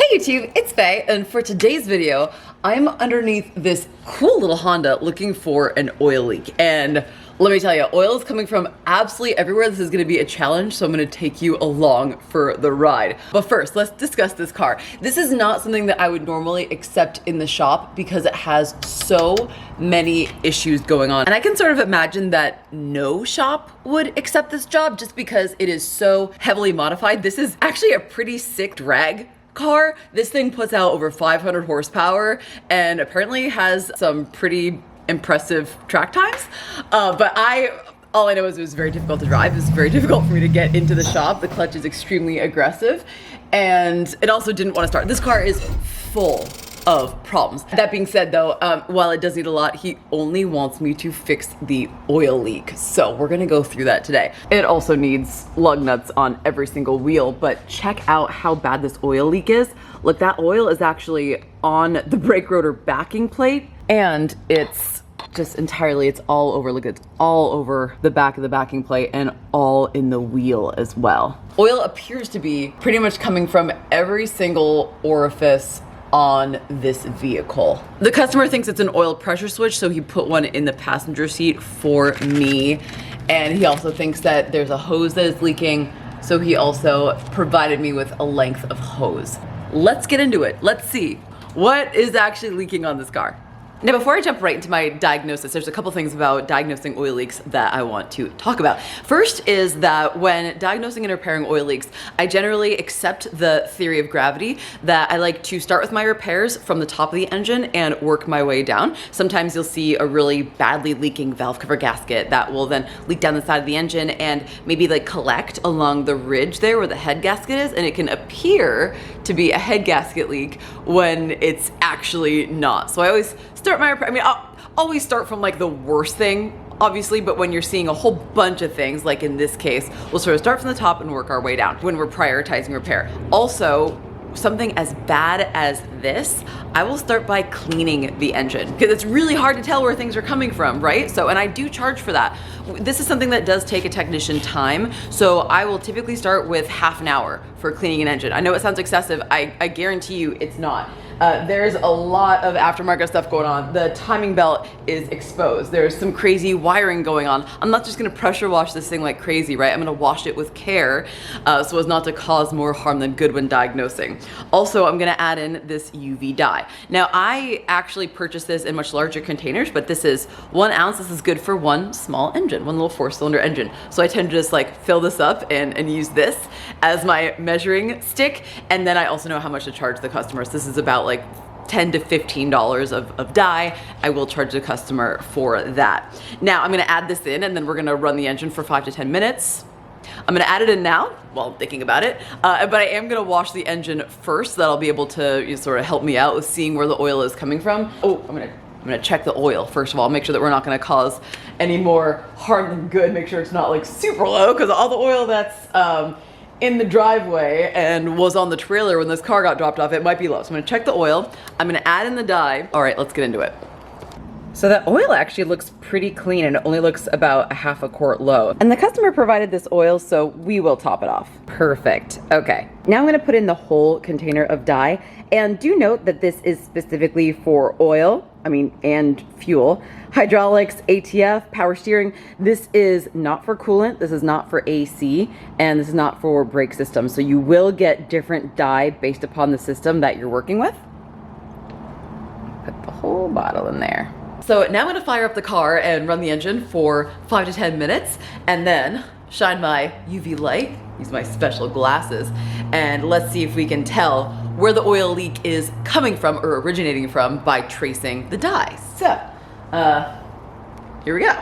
Hey YouTube, it's Faye, and for today's video, I'm underneath this cool little Honda looking for an oil leak. And let me tell you, oil is coming from absolutely everywhere. This is gonna be a challenge, so I'm gonna take you along for the ride. But first, let's discuss this car. This is not something that I would normally accept in the shop because it has so many issues going on. And I can sort of imagine that no shop would accept this job just because it is so heavily modified. This is actually a pretty sick drag car. This thing puts out over 500 horsepower and apparently has some pretty impressive track times. But all I know is it was very difficult to drive. It was very difficult for me to get into the shop. The clutch is extremely aggressive and it also didn't want to start. This car is full of problems. That being said though, while it does need a lot, he only wants me to fix the oil leak. So we're gonna go through that today. It also needs lug nuts on every single wheel, but check out how bad this oil leak is. Look, that oil is actually on the brake rotor backing plate and it's just entirely, it's all over, look, it's all over the back of the backing plate and all in the wheel as well. Oil appears to be pretty much coming from every single orifice on this vehicle. The customer thinks it's an oil pressure switch, so he put one in the passenger seat for me. And he also thinks that there's a hose that is leaking, so he also provided me with a length of hose. Let's get into it. Let's see what is actually leaking on this car. Now, before I jump right into my diagnosis, there's a couple things about diagnosing oil leaks that I want to talk about. First is that when diagnosing and repairing oil leaks, I generally accept the theory of gravity that I like to start with my repairs from the top of the engine and work my way down. Sometimes you'll see a really badly leaking valve cover gasket that will then leak down the side of the engine and maybe like collect along the ridge there where the head gasket is, and it can appear to be a head gasket leak when it's actually not. So I always start my repair. I mean, I'll always start from like the worst thing, obviously, but when you're seeing a whole bunch of things, like in this case, we'll sort of start from the top and work our way down when we're prioritizing repair. Also, something as bad as this, I will start by cleaning the engine because it's really hard to tell where things are coming from, right? So, and I do charge for that. This is something that does take a technician time. So I will typically start with half an hour for cleaning an engine. I know it sounds excessive. I guarantee you it's not. There's a lot of aftermarket stuff going on. The timing belt is exposed. There's some crazy wiring going on. I'm not just gonna pressure wash this thing like crazy, right? I'm gonna wash it with care so as not to cause more harm than good when diagnosing. Also, I'm gonna add in this UV dye. Now, I actually purchased this in much larger containers, but this is 1 ounce. This is good for one small engine, one little 4-cylinder engine. So I tend to just like fill this up and use this as my measuring stick. And then I also know how much to charge the customers. This is about like $10 to $15 of dye. I will charge the customer for that. Now I'm gonna add this in and then we're gonna run the engine for 5 to 10 minutes. I'm gonna add it in now while I'm thinking about it, but I am gonna wash the engine first. So that'll be able to sort of help me out with seeing where the oil is coming from. Oh, I'm gonna check the oil first of all, make sure that we're not gonna cause any more harm than good. Make sure it's not like super low because all the oil that's in the driveway and was on the trailer when this car got dropped off, it might be low. So I'm gonna check the oil. I'm gonna add in the dye. All right, let's get into it. So the oil actually looks pretty clean and it only looks about a half a quart low. And the customer provided this oil, so we will top it off. Perfect, okay. Now I'm gonna put in the whole container of dye. And do note that this is specifically for oil, and fuel, hydraulics, ATF, power steering. This is not for coolant, this is not for AC, and this is not for brake systems. So you will get different dye based upon the system that you're working with. Put the whole bottle in there. So now I'm gonna fire up the car and run the engine for 5 to 10 minutes and then shine my UV light, use my special glasses, and let's see if we can tell where the oil leak is coming from or originating from by tracing the dye. So, here we go.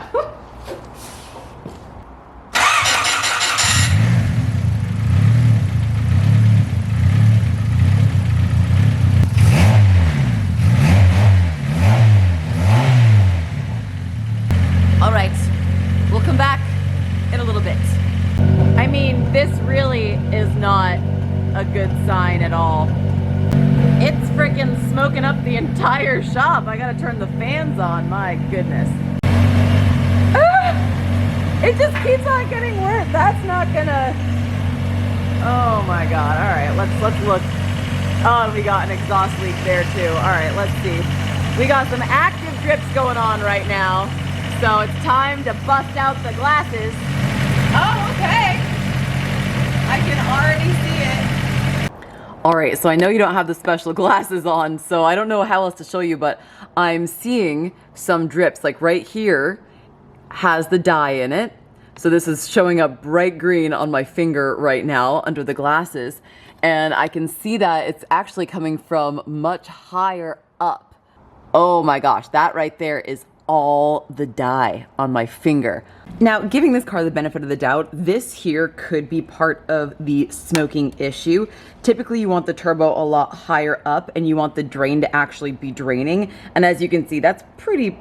All right, we'll come back in a little bit. I mean, this really is not a good sign at all. It's freaking smoking up the entire shop. I gotta turn the fans on, my goodness. It just keeps on getting worse. That's not gonna, oh my God. All right, let's look Oh, we got an exhaust leak there too. All right, let's see. We got some active drips going on right now. So it's time to bust out the glasses. Oh, okay. I can already see it. All right, so I know you don't have the special glasses on, so I don't know how else to show you, but I'm seeing some drips. Like right here has the dye in it. So this is showing up bright green on my finger right now under the glasses. And I can see that it's actually coming from much higher up. Oh my gosh, that right there is all the dye on my finger. Now, giving this car the benefit of the doubt, this here could be part of the smoking issue. Typically, you want the turbo a lot higher up and you want the drain to actually be draining. And as you can see, that's pretty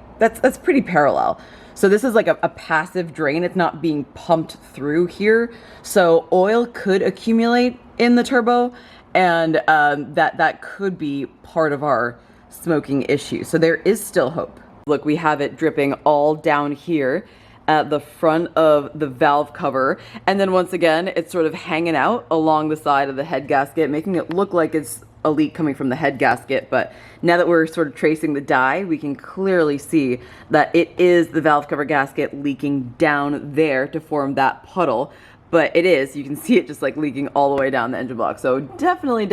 parallel. So this is like a passive drain. It's not being pumped through here. So oil could accumulate in the turbo, and that could be part of our smoking issue. So there is still hope. Look, we have it dripping all down here at the front of the valve cover. And then once again, it's sort of hanging out along the side of the head gasket, making it look like it's a leak coming from the head gasket. But now that we're sort of tracing the dye, we can clearly see that it is the valve cover gasket leaking down there to form that puddle. But it is, you can see it just like leaking all the way down the engine block. So definitely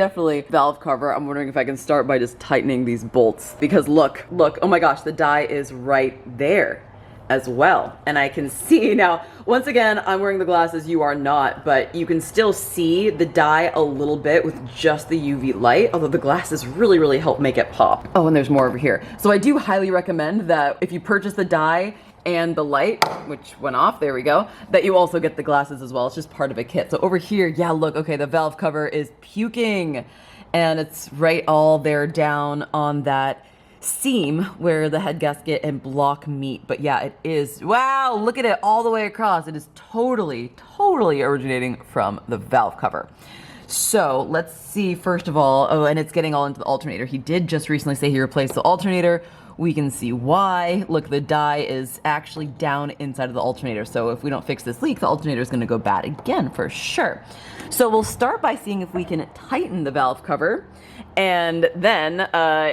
valve cover. I'm wondering if I can start by just tightening these bolts, because look, oh my gosh, the dye is right there as well. And I can see now, once again, I'm wearing the glasses, you are not, but you can still see the dye a little bit with just the UV light, although the glasses really help make it pop. Oh, and there's more over here. So I do highly recommend that if you purchase the dye and the light, which went off, there we go, that you also get the glasses as well. It's just part of a kit. So over here, yeah, look, okay, the valve cover is puking, and it's right all there down on that seam where the head gasket and block meet. But yeah, it is, wow, look at it all the way across. It is totally originating from the valve cover. So let's see, first of all, oh, and it's getting all into the alternator. He did just recently say he replaced the alternator. We can see why. Look, the dye is actually down inside of the alternator. So if we don't fix this leak, the alternator is going to go bad again for sure. So we'll start by seeing if we can tighten the valve cover. And then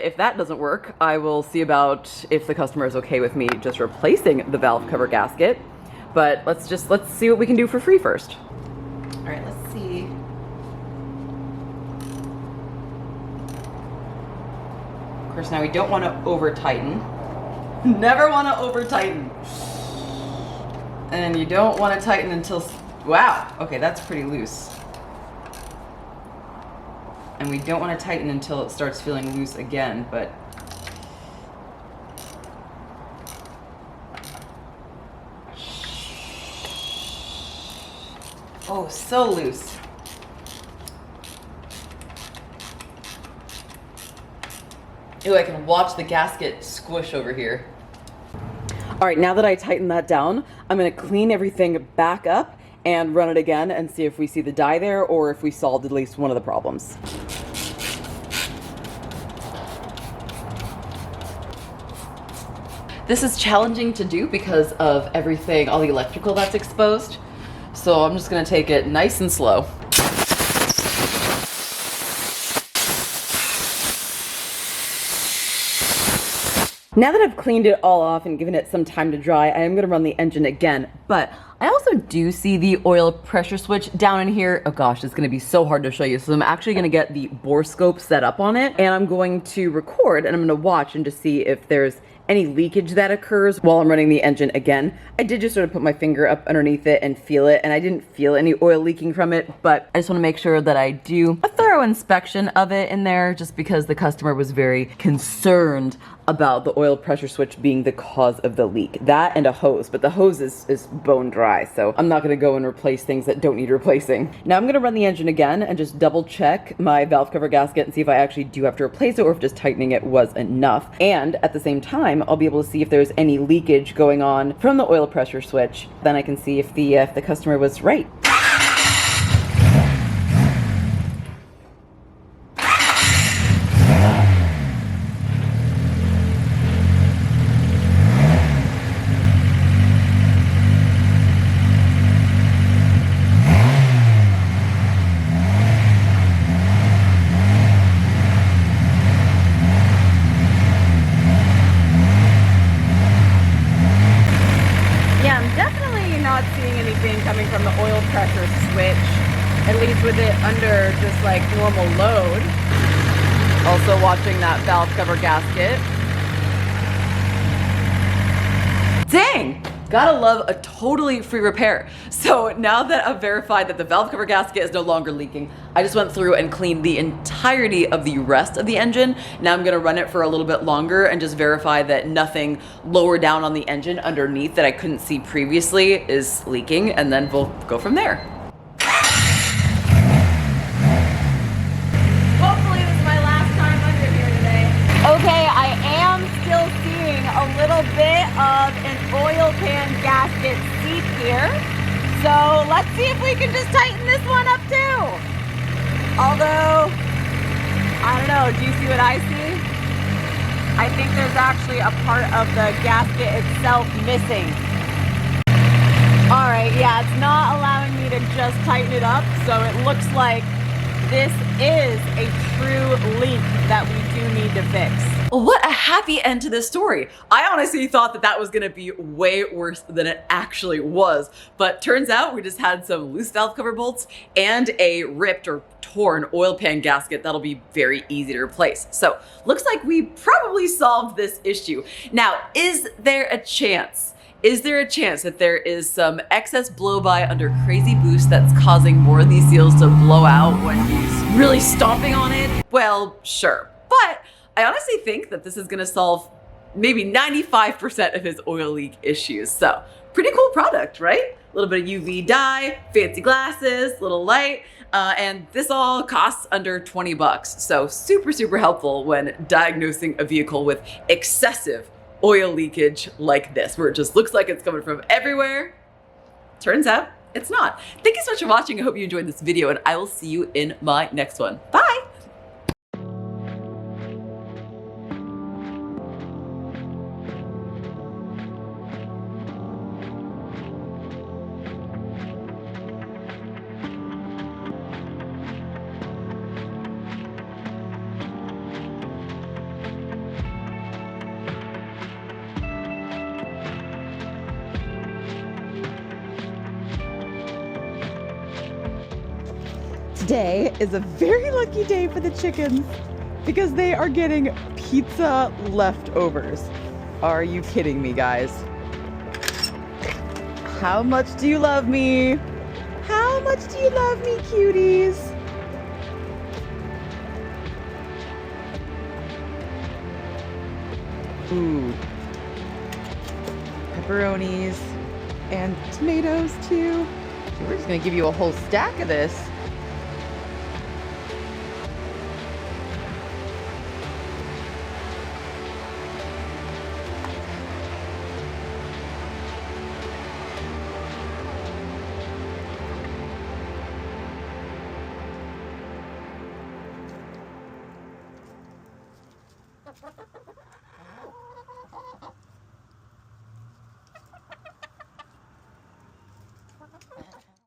if that doesn't work, I will see about if the customer is okay with me just replacing the valve cover gasket. But let's see what we can do for free first. All right, let's see. Of course, now we don't want to over tighten. Never want to over tighten. And you don't want to tighten until, wow, okay, that's pretty loose. And we don't want to tighten until it starts feeling loose again, but oh, so loose. Ooh, I can watch the gasket squish over here. All right, now that I tightened that down, I'm gonna clean everything back up and run it again and see if we see the dye there or if we solved at least one of the problems. This is challenging to do because of everything, all the electrical that's exposed. So I'm just gonna take it nice and slow. Now that I've cleaned it all off and given it some time to dry, I am gonna run the engine again, but I also do see the oil pressure switch down in here. Oh gosh, it's gonna be so hard to show you. So I'm actually gonna get the bore scope set up on it, and I'm going to record and I'm gonna watch and just see if there's any leakage that occurs while I'm running the engine again. I did just sort of put my finger up underneath it and feel it, and I didn't feel any oil leaking from it, but I just wanna make sure that I do a thorough inspection of it in there, just because the customer was very concerned about the oil pressure switch being the cause of the leak. That and a hose, but the hose is bone dry, so I'm not gonna go and replace things that don't need replacing. Now I'm gonna run the engine again and just double check my valve cover gasket and see if I actually do have to replace it or if just tightening it was enough. And at the same time, I'll be able to see if there's any leakage going on from the oil pressure switch. Then I can see if the customer was right. at least with it under just like normal load. Also watching that valve cover gasket. Dang! Gotta love a totally free repair. So now that I've verified that the valve cover gasket is no longer leaking, I just went through and cleaned the entirety of the rest of the engine. Now I'm gonna run it for a little bit longer and just verify that nothing lower down on the engine underneath that I couldn't see previously is leaking, and then we'll go from there. Hopefully this is my last time under here today. Okay, I am still seeing a little bit of an oil pan gasket seep here. So let's see if we can just tighten this one up too. Although, I don't know, do you see what I see? I think there's actually a part of the gasket itself missing. All right, yeah, it's not allowing me to just tighten it up. So it looks like this is a true leak that we do need to fix. What a happy end to this story. I honestly thought that that was gonna be way worse than it actually was, but turns out we just had some loose valve cover bolts and a ripped or torn oil pan gasket that'll be very easy to replace. So looks like we probably solved this issue. Now, is there a chance? Is there a chance that there is some excess blow-by under crazy boost that's causing more of these seals to blow out when he's really stomping on it? Well, sure. But I honestly think that this is gonna solve maybe 95% of his oil leak issues. So, pretty cool product, right? A little bit of UV dye, fancy glasses, little light, and this all costs under 20 bucks. So super, super helpful when diagnosing a vehicle with excessive oil leakage like this, where it just looks like it's coming from everywhere. Turns out it's not. Thank you so much for watching. I hope you enjoyed this video, and I will see you in my next one. Bye. Today is a very lucky day for the chickens because they are getting pizza leftovers. Are you kidding me, guys? How much do you love me? How much do you love me, cuties? Ooh. Pepperonis and tomatoes too. We're just gonna give you a whole stack of this.